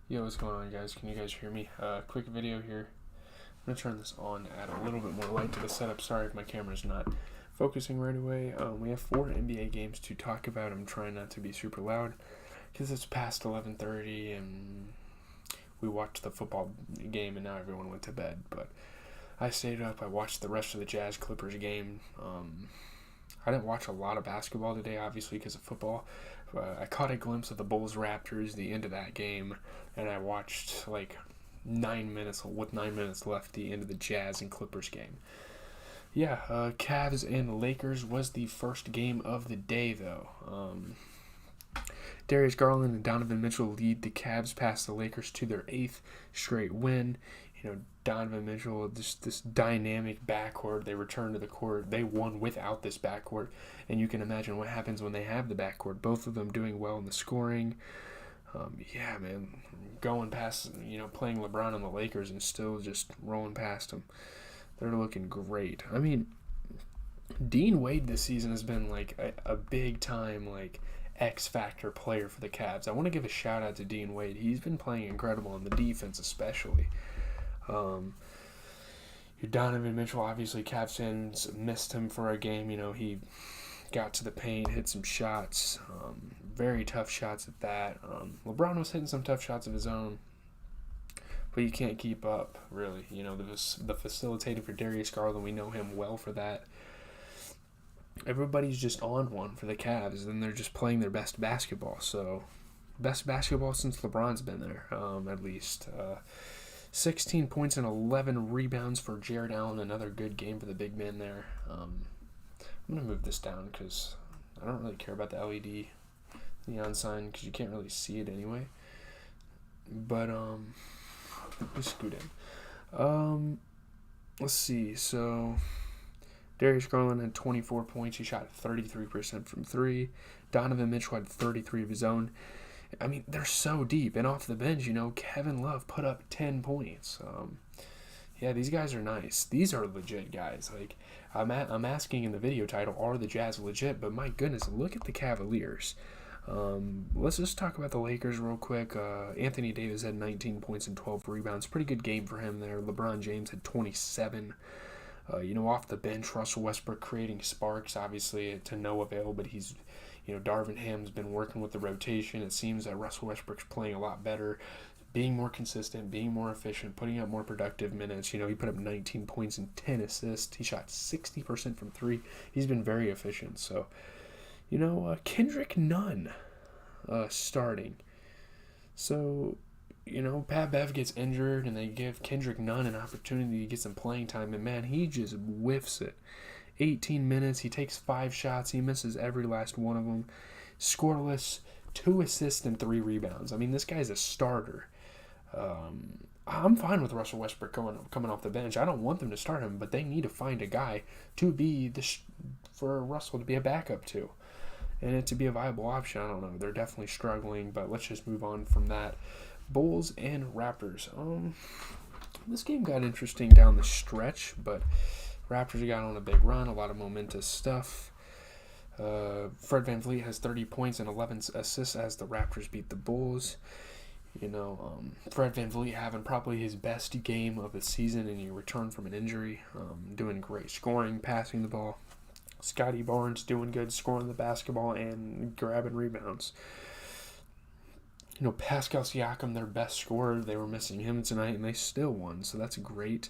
Yo, what's going on, guys? Can you guys hear me? Quick video here. I'm gonna turn this on, add a little bit more light to the setup. Sorry if my camera's not focusing right away. We have 4 NBA games to talk about. I'm trying not to be super loud because it's past 11:30 and we watched the football game and now everyone went to bed. But I stayed up. I watched the rest of the Jazz Clippers game. I didn't watch a lot of basketball today, obviously, because of football. I caught a glimpse of the Bulls Raptors, the end of that game, and I watched like 9 minutes with 9 minutes left, the end of the Jazz and Clippers game. Yeah, Cavs and Lakers was the first game of the day, though. Darius Garland and Donovan Mitchell lead the Cavs past the Lakers to their 8th straight win. Donovan Mitchell, this dynamic backcourt. They returned to the court. They won without this backcourt, and you can imagine what happens when they have the backcourt. Both of them doing well in the scoring. Yeah, man, going past, playing LeBron and the Lakers and still just rolling past them. They're looking great. I mean, Dean Wade this season has been like a big time X factor player for the Cavs. I want to give a shout out to Dean Wade. He's been playing incredible on the defense, especially. Your Donovan Mitchell, obviously, Cavs fans missed him for a game. He got to the paint, hit some shots, very tough shots at that. LeBron was hitting some tough shots of his own, but you can't keep up, really. The facilitator for Darius Garland, we know him well for that. Everybody's just on one for the Cavs, and they're just playing their best basketball. So, best basketball since LeBron's been there, at least. 16 points and 11 rebounds for Jared Allen. Another good game for the big man there. I'm going to move this down because I don't really care about the LED neon sign because you can't really see it anyway. But, let's scoot in. Let's see. So, Darius Garland had 24 points. He shot 33% from 3. Donovan Mitchell had 33 of his own. I mean, they're so deep. And off the bench, Kevin Love put up 10 points. Yeah, these guys are nice. These are legit guys. I'm asking in the video title, are the Jazz legit? But my goodness, look at the Cavaliers. Let's just talk about the Lakers real quick. Anthony Davis had 19 points and 12 rebounds. Pretty good game for him there. LeBron James had 27. Off the bench, Russell Westbrook creating sparks, obviously to no avail, but Darvin Ham's been working with the rotation. It seems that Russell Westbrook's playing a lot better, being more consistent, being more efficient, putting up more productive minutes. He put up 19 points and 10 assists. He shot 60% from 3. He's been very efficient. So, Kendrick Nunn starting. So, Pat Bev gets injured and they give Kendrick Nunn an opportunity to get some playing time. And, man, he just whiffs it. 18 minutes, he takes 5 shots, he misses every last one of them. Scoreless, 2 assists and 3 rebounds. I mean, this guy's a starter. I'm fine with Russell Westbrook coming off the bench. I don't want them to start him, but they need to find a guy to be for Russell to be a backup to, and it to be a viable option. I don't know. They're definitely struggling, but let's just move on from that. Bulls and Raptors. This game got interesting down the stretch, but Raptors got on a big run, a lot of momentous stuff. Fred VanVleet has 30 points and 11 assists as the Raptors beat the Bulls. Fred VanVleet having probably his best game of the season, and he returned from an injury, doing great scoring, passing the ball. Scotty Barnes doing good, scoring the basketball and grabbing rebounds. Pascal Siakam, their best scorer, they were missing him tonight, and they still won, so that's great.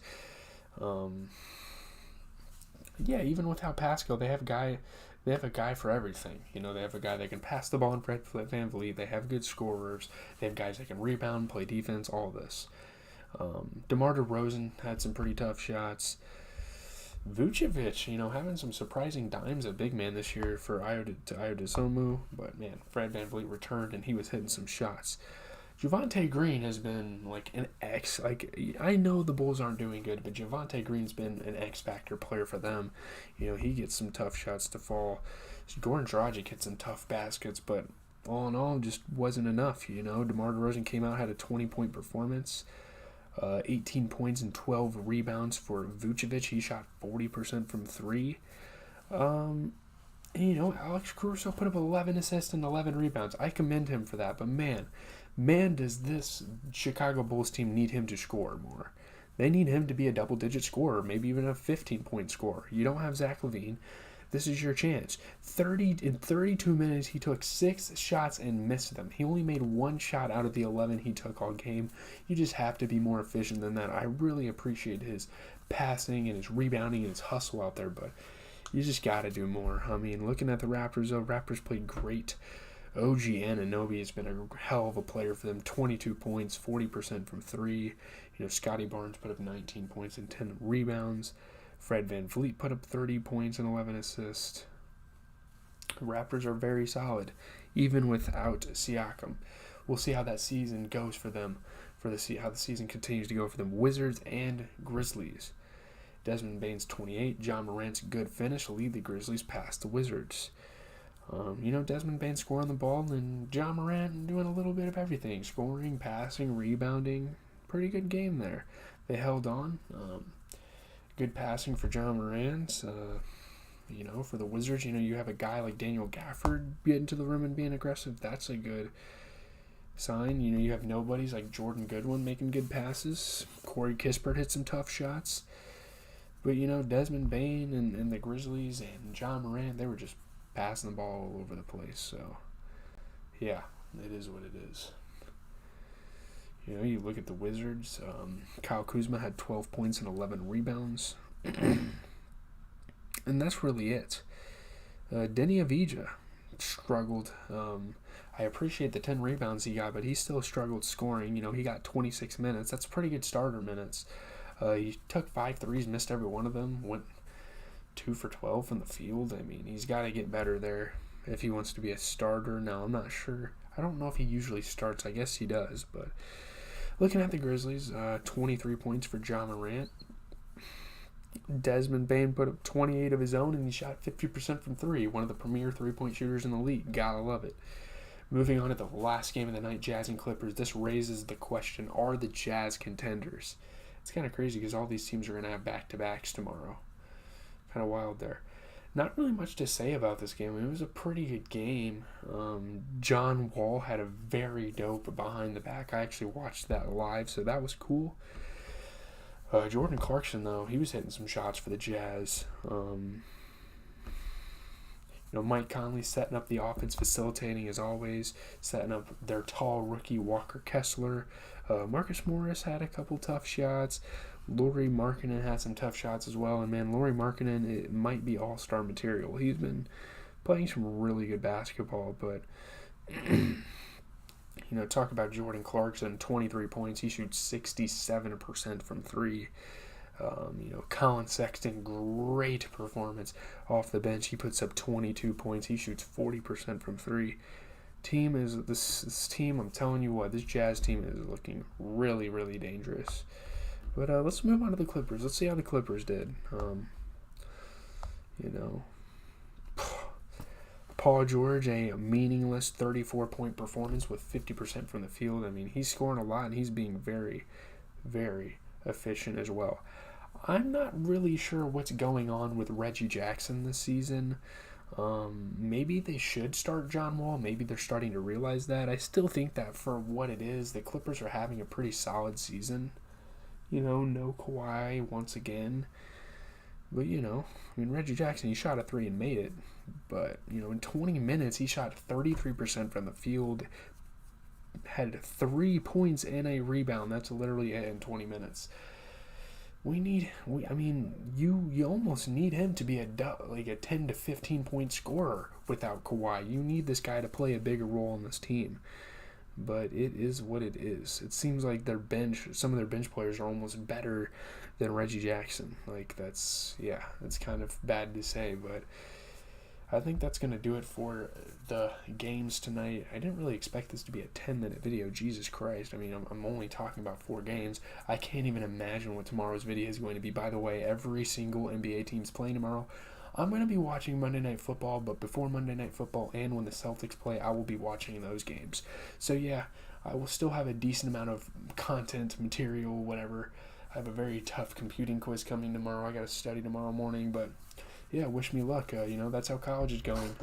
Yeah, even without Pascal, they have a guy for everything. They have a guy that can pass the ball in Fred VanVleet. They have good scorers. They have guys that can rebound, play defense, all this. DeMar DeRozan had some pretty tough shots. Vucevic, having some surprising dimes at big man this year for Ayo Dosunmu. But, man, Fred VanVleet returned, and he was hitting some shots. Javonte Green has been an X. I know the Bulls aren't doing good, but Javonte Green's been an X-factor player for them. He gets some tough shots to fall. Goran Dragic hit some tough baskets, but all in all, just wasn't enough. DeMar DeRozan came out, had a 20-point performance, 18 points and 12 rebounds for Vucevic. He shot 40% from 3. Alex Caruso put up 11 assists and 11 rebounds. I commend him for that, but man, man, does this Chicago Bulls team need him to score more. They need him to be a double-digit scorer, maybe even a 15-point scorer. You don't have Zach LaVine. This is your chance. In 32 minutes, he took 6 shots and missed them. He only made 1 shot out of the 11 he took all game. You just have to be more efficient than that. I really appreciate his passing and his rebounding and his hustle out there, but you just got to do more. I mean, looking at the Raptors, though, Raptors played great. OG Anunoby has been a hell of a player for them. 22 points, 40% from 3. Scotty Barnes put up 19 points and 10 rebounds. Fred VanVleet put up 30 points and 11 assists. The Raptors are very solid, even without Siakam. We'll see how that season goes for them, how the season continues to go for them. Wizards and Grizzlies. Desmond Bane's 28. John Morant's good finish lead the Grizzlies past the Wizards. Desmond Bain scoring the ball and John Morant doing a little bit of everything. Scoring, passing, rebounding. Pretty good game there. They held on. Good passing for John Morant. For the Wizards, you have a guy like Daniel Gafford getting to the rim and being aggressive. That's a good sign. You have nobodies like Jordan Goodwin making good passes. Corey Kispert hit some tough shots. But, Desmond Bain and the Grizzlies and John Morant, they were just passing the ball all over the place. So, yeah, it is what it is. You look at the Wizards. Kyle Kuzma had 12 points and 11 rebounds. And that's really it. Denny Avdija struggled. I appreciate the 10 rebounds he got, but he still struggled scoring. He got 26 minutes. That's pretty good starter minutes. He took 5 threes, missed every one of them, went 2 for 12 from the field. I mean, he's got to get better there if he wants to be a starter. Now, I'm not sure. I don't know if he usually starts. I guess he does. But looking at the Grizzlies, 23 points for John Morant. Desmond Bain put up 28 of his own, and he shot 50% from 3. One of the premier three-point shooters in the league. Gotta love it. Moving on to the last game of the night, Jazz and Clippers. This raises the question, are the Jazz contenders? It's kind of crazy because all these teams are going to have back-to-backs tomorrow. Kind of wild there. Not really much to say about this game. It was a pretty good game. John Wall had a very dope behind the back. I actually watched that live, so that was cool. Jordan Clarkson, though, he was hitting some shots for the Jazz. Mike Conley setting up the offense, facilitating as always, setting up their tall rookie Walker Kessler. Marcus Morris had a couple tough shots. Lauri Markkanen had some tough shots as well. And, man, Lauri Markkanen, it might be all-star material. He's been playing some really good basketball. But, talk about Jordan Clarkson, 23 points. He shoots 67% from 3. Colin Sexton, great performance off the bench. He puts up 22 points. He shoots 40% from 3. This team, I'm telling you what, this Jazz team is looking really, really dangerous. But let's move on to the Clippers. Let's see how the Clippers did. Paul George, a meaningless 34-point performance with 50% from the field. I mean, he's scoring a lot, and he's being very, very efficient as well. I'm not really sure what's going on with Reggie Jackson this season. Maybe they should start John Wall. Maybe they're starting to realize that. I still think that for what it is, the Clippers are having a pretty solid season. No Kawhi once again. But, Reggie Jackson, he shot a 3 and made it. But, in 20 minutes, he shot 33% from the field, had 3 points and a rebound. That's literally it in 20 minutes. You almost need him to be a 10 to 15 point scorer without Kawhi. You need this guy to play a bigger role on this team. But it is what it is. It seems like some of their bench players are almost better than Reggie Jackson. It's kind of bad to say, but I think that's going to do it for the games tonight. I didn't really expect this to be a 10-minute video. Jesus Christ. I mean, I'm only talking about 4 games. I can't even imagine what tomorrow's video is going to be. By the way, every single NBA team's playing tomorrow. I'm going to be watching Monday Night Football, but before Monday Night Football and when the Celtics play, I will be watching those games. So, yeah, I will still have a decent amount of content, material, whatever. I have a very tough computing quiz coming tomorrow. I got to study tomorrow morning, but, yeah, wish me luck. That's how college is going.